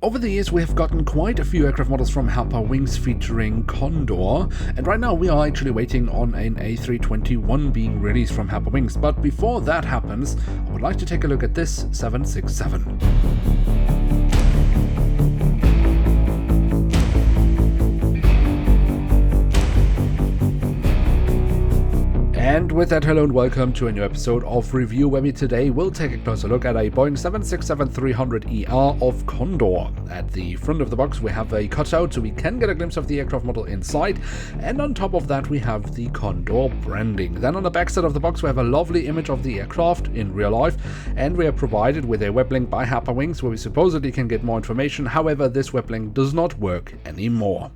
Over the years we have gotten quite a few aircraft models from Herpa Wings featuring Condor, and right now we are actually waiting on an A321 being released from Herpa Wings. But before that happens, I would like to take a look at this 767. And with that, hello and welcome to a new episode of Review, where we today will take a closer look at a Boeing 767-300ER of Condor. At the front of the box we have a cutout so we can get a glimpse of the aircraft model inside, and on top of that we have the Condor branding. Then on the back side of the box we have a lovely image of the aircraft in real life, and we are provided with a web link by Herpa Wings where we supposedly can get more information. However, this web link does not work anymore.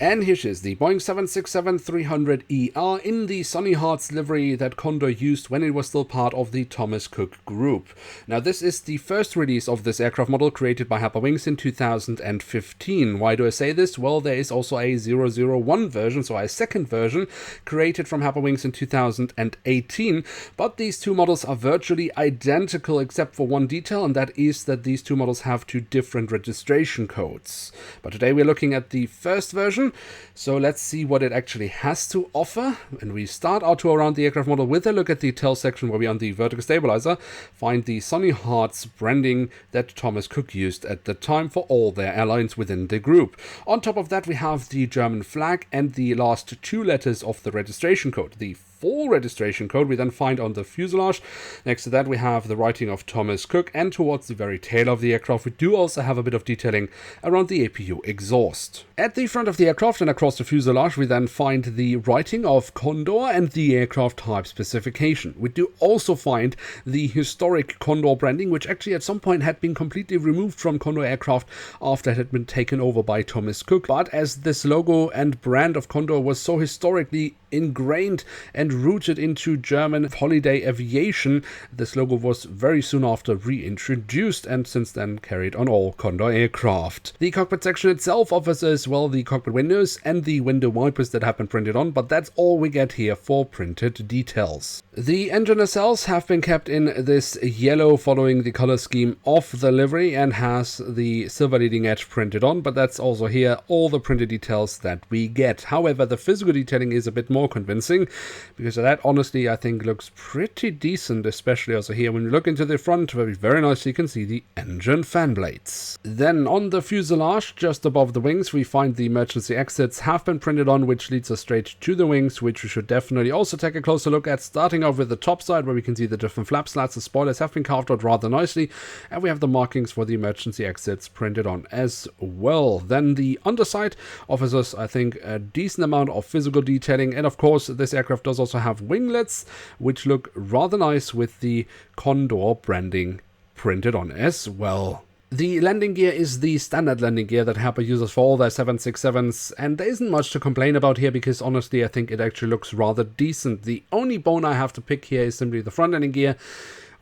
And here she is, the Boeing 767-300ER in the Sunny Hearts livery that Condor used when it was still part of the Thomas Cook Group. Now this is the first release of this aircraft model created by Herpa Wings in 2015. Why do I say this? Well, there is also a 001 version, so a second version, created from Herpa Wings in 2018. But these two models are virtually identical except for one detail, and that is that these two models have two different registration codes. But today we're looking at the first version. So let's see what it actually has to offer. And we start our tour around the aircraft model with a look at the tail section, where we on the vertical stabilizer find the Sunny Hearts branding that Thomas Cook used at the time for all their airlines within the group. On top of that we have the German flag and the last two letters of the registration code. The full registration code we then find on the fuselage. Next to that we have the writing of Thomas Cook, and towards the very tail of the aircraft we do also have a bit of detailing around the APU exhaust. At the front of the aircraft and across the fuselage we then find the writing of Condor and the aircraft type specification. We do also find the historic Condor branding, which actually at some point had been completely removed from Condor aircraft after it had been taken over by Thomas Cook. But as this logo and brand of Condor was so historically ingrained and rooted into German holiday aviation, this logo was very soon after reintroduced and since then carried on all Condor aircraft. The cockpit section itself offers as well the cockpit windows and the window wipers that have been printed on, but that's all we get here for printed details. The engine nacelles have been kept in this yellow following the color scheme of the livery and has the silver leading edge printed on, but that's also here all the printed details that we get. However, the physical detailing is a bit more convincing, because that honestly I think looks pretty decent, especially also here when we look into the front where we very nicely can see the engine fan blades. Then on the fuselage just above the wings we find the emergency exits have been printed on, which leads us straight to the wings, which we should definitely also take a closer look at, starting off with the top side where we can see the different flap slats. The spoilers have been carved out rather nicely, and we have the markings for the emergency exits printed on as well. Then the underside offers us I think a decent amount of physical detailing, and of course this aircraft does also have winglets which look rather nice with the Condor branding printed on as well. The landing gear is the standard landing gear that Herpa uses for all their 767s, and there isn't much to complain about here because honestly I think it actually looks rather decent. The only bone I have to pick here is simply the front landing gear,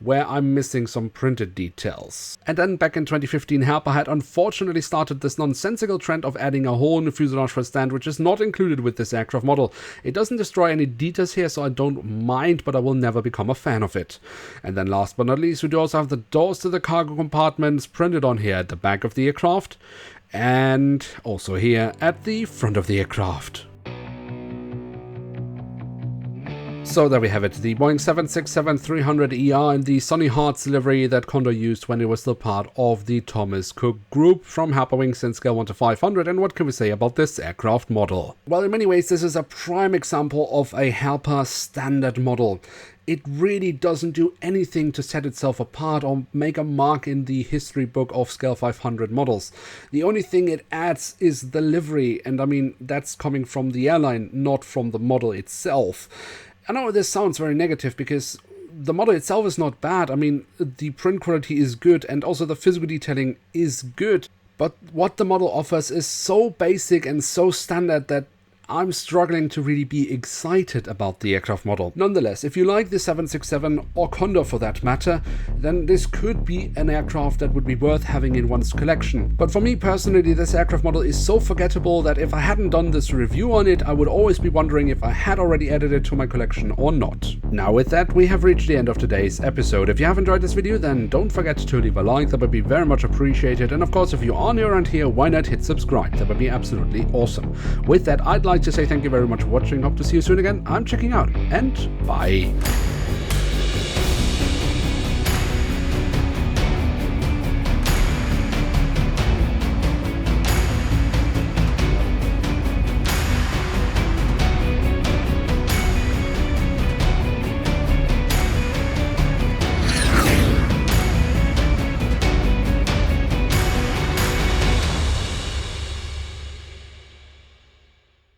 where I'm missing some printed details. And then back in 2015 Herpa had unfortunately started this nonsensical trend of adding a hole in the fuselage for stand, which is not included with this aircraft model. It doesn't destroy any details here, so I don't mind, but I will never become a fan of it. And then last but not least we do also have the doors to the cargo compartments printed on here at the back of the aircraft, and also here at the front of the aircraft. So there we have it, the Boeing 767-300ER in the Sunny Hearts livery that Condor used when it was still part of the Thomas Cook Group from Herpa Wings in scale 1 to 500. And what can we say about this aircraft model? Well, in many ways this is a prime example of a Herpa standard model. It really doesn't do anything to set itself apart or make a mark in the history book of scale 500 models. The only thing it adds is the livery, and I mean that's coming from the airline, not from the model itself. I know this sounds very negative because the model itself is not bad. I mean, the print quality is good and also the physical detailing is good. But what the model offers is so basic and so standard that I'm struggling to really be excited about the aircraft model. Nonetheless, if you like the 767 or Condor for that matter, then this could be an aircraft that would be worth having in one's collection. But for me personally, this aircraft model is so forgettable that if I hadn't done this review on it, I would always be wondering if I had already added it to my collection or not. Now with that, we have reached the end of today's episode. If you have enjoyed this video, then don't forget to leave a like, that would be very much appreciated. And of course, if you are new around here, why not hit subscribe? That would be absolutely awesome. With that, I'd like to say thank you very much for watching. Hope to see you soon again. I'm checking out, and bye.